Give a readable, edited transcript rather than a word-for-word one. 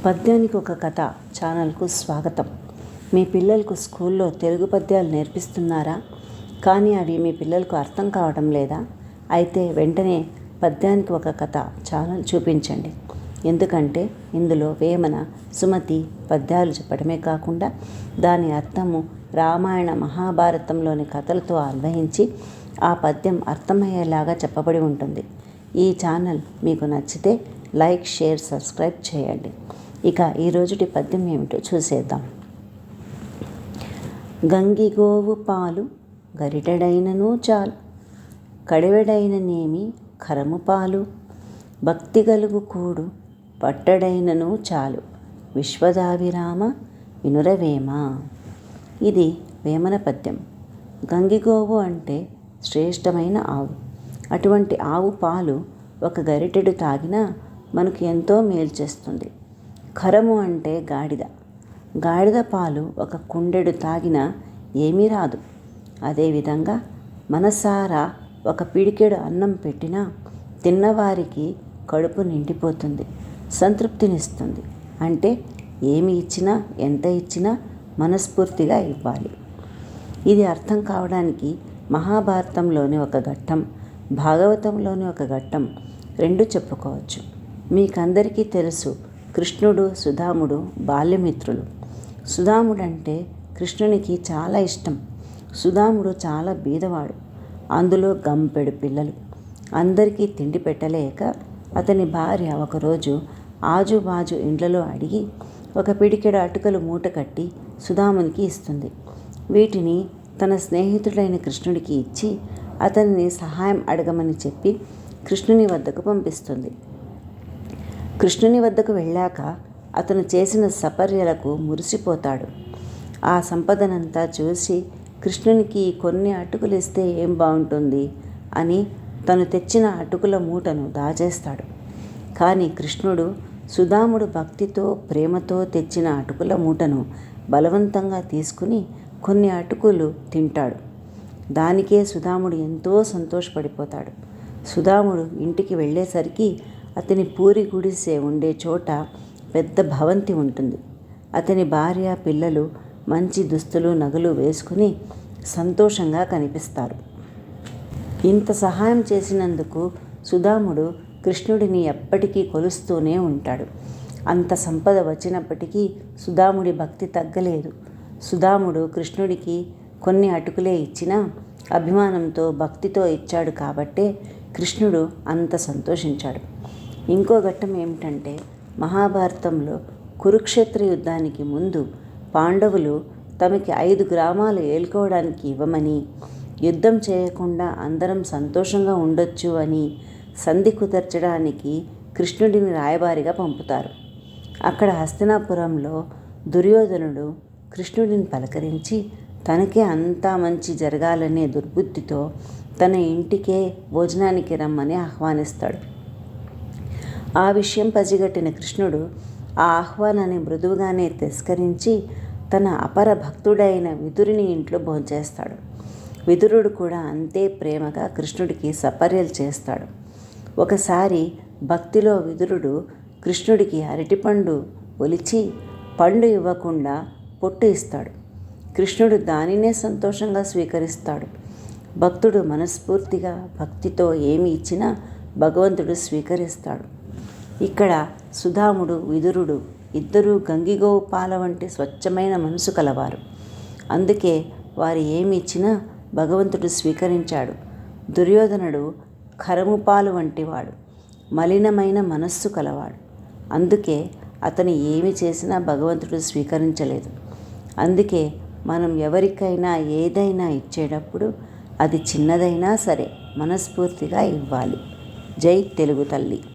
పద్యానికి ఒక కథ ఛానల్కు స్వాగతం. మీ పిల్లలకు స్కూల్లో తెలుగు పద్యాలు నేర్పిస్తున్నారా? కానీ అవి మీ పిల్లలకు అర్థం కావడం లేదా? అయితే వెంటనే పద్యానికి ఒక కథ ఛానల్ చూపించండి. ఎందుకంటే ఇందులో వేమన, సుమతి పద్యాలు చెప్పడమే కాకుండా దాని అర్థము రామాయణ మహాభారతంలోని కథలతో అన్వయించి ఆ పద్యం అర్థమయ్యేలాగా చెప్పబడి ఉంటుంది. ఈ ఛానల్ మీకు నచ్చితే లైక్, షేర్, సబ్స్క్రైబ్ చేయండి. ఇక ఈరోజుటి పద్యం ఏమిటో చూసేద్దాం. గంగిగోవు పాలు గరిటెడైనను చాలు, కడివెడైననేమి ఖరము పాలు, భక్తి గలుగు కూడు పట్టడైనను చాలు, విశ్వదాభిరామ వినురవేమ. ఇది వేమన పద్యం. గంగిగోవు అంటే శ్రేష్టమైన ఆవు. అటువంటి ఆవు పాలు ఒక గరిటెడు తాగినా మనకు ఎంతో మేలు చేస్తుంది. ఖరము అంటే గాడిద. గాడిద పాలు ఒక కుండెడు తాగినా ఏమీ రాదు. అదేవిధంగా మనసారా ఒక పిడికెడు అన్నం పెట్టినా తిన్నవారికి కడుపు నిండిపోతుంది, సంతృప్తినిస్తుంది. అంటే ఏమి ఇచ్చినా, ఎంత ఇచ్చినా మనస్ఫూర్తిగా ఇవ్వాలి. ఇది అర్థం కావడానికి మహాభారతంలోని ఒక ఘట్టం, భాగవతంలోని ఒక ఘట్టం రెండు చెప్పుకోవచ్చు. మీకందరికీ తెలుసు, కృష్ణుడు, సుధాముడు బాల్యమిత్రులు. సుధాముడంటే కృష్ణునికి చాలా ఇష్టం. సుధాముడు చాలా బీదవాడు. అందులో గంపెడు పిల్లలు. అందరికీ తిండి పెట్టలేక అతని భార్య ఒకరోజు ఆజుబాజు ఇండ్లలో అడిగి ఒక పిడికెడు అటుకలు మూట కట్టి సుధామునికి ఇస్తుంది. వీటిని తన స్నేహితుడైన కృష్ణుడికి ఇచ్చి అతనిని సహాయం అడగమని చెప్పి కృష్ణుని వద్దకు పంపిస్తుంది. కృష్ణుని వద్దకు వెళ్ళాక అతను చేసిన సపర్యలకు మురిసిపోతాడు. ఆ సంపదనంతా చూసి కృష్ణునికి కొన్ని అటుకులు ఇస్తే ఏం బాగుంటుంది అని తను తెచ్చిన అటుకుల మూటను దాచేస్తాడు. కానీ కృష్ణుడు సుధాముడు భక్తితో, ప్రేమతో తెచ్చిన అటుకుల మూటను బలవంతంగా తీసుకుని కొన్ని అటుకులు తింటాడు. దానికే సుధాముడు ఎంతో సంతోషపడిపోతాడు. సుధాముడు ఇంటికి వెళ్ళేసరికి అతని పూరి గుడిసె ఉండే చోట పెద్ద భవంతి ఉంటుంది. అతని భార్య, పిల్లలు మంచి దుస్తులు, నగలు వేసుకుని సంతోషంగా కనిపిస్తారు. ఇంత సహాయం చేసినందుకు సుధాముడు కృష్ణుడిని ఎప్పటికీ కొలుస్తూనే ఉంటాడు. అంత సంపద వచ్చినప్పటికీ సుధాముడి భక్తి తగ్గలేదు. సుధాముడు కృష్ణుడికి కొన్ని అటుకులే ఇచ్చినా అభిమానంతో, భక్తితో ఇచ్చాడు కాబట్టే కృష్ణుడు అంత సంతోషించాడు. ఇంకో ఘట్టం ఏమిటంటే, మహాభారతంలో కురుక్షేత్ర యుద్ధానికి ముందు పాండవులు తమకి 5 గ్రామాలు ఏలుకోవడానికి ఇవ్వమని, యుద్ధం చేయకుండా అందరం సంతోషంగా ఉండొచ్చు అని సంధి కుదర్చడానికి కృష్ణుడిని రాయబారిగా పంపుతారు. అక్కడ హస్తినాపురంలో దుర్యోధనుడు కృష్ణుడిని పలకరించి తనకే అంతా మంచి జరగాలనే దుర్బుద్ధితో తన ఇంటికే భోజనానికి రమ్మని ఆహ్వానిస్తాడు. ఆ విషయం పసిగట్టిన కృష్ణుడు ఆ ఆహ్వానాన్ని మృదువుగానే తిరస్కరించి తన అపర భక్తుడైన విదురుని ఇంట్లో భోంచేస్తాడు. విదురుడు కూడా అంతే ప్రేమగా కృష్ణుడికి సపర్యలు చేస్తాడు. ఒకసారి భక్తిలో విదురుడు కృష్ణుడికి అరటిపండు ఒలిచి పండు ఇవ్వకుండా పొట్టు ఇస్తాడు. కృష్ణుడు దానినే సంతోషంగా స్వీకరిస్తాడు. భక్తుడు మనస్ఫూర్తిగా భక్తితో ఏమి ఇచ్చినా భగవంతుడు స్వీకరిస్తాడు. ఇక్కడ సుధాముడు, విదురుడు ఇద్దరూ గంగిగోవు పాల వంటి స్వచ్ఛమైన మనసు కలవారు. అందుకే వారు ఏమి ఇచ్చినా భగవంతుడు స్వీకరించాడు. దుర్యోధనుడు ఖరము పాలు వంటివాడు, మలినమైన మనస్సు కలవాడు. అందుకే అతను ఏమి చేసినా భగవంతుడు స్వీకరించలేదు. అందుకే మనం ఎవరికైనా ఏదైనా ఇచ్చేటప్పుడు అది చిన్నదైనా సరే మనస్ఫూర్తిగా ఇవ్వాలి. జై తెలుగు తల్లి.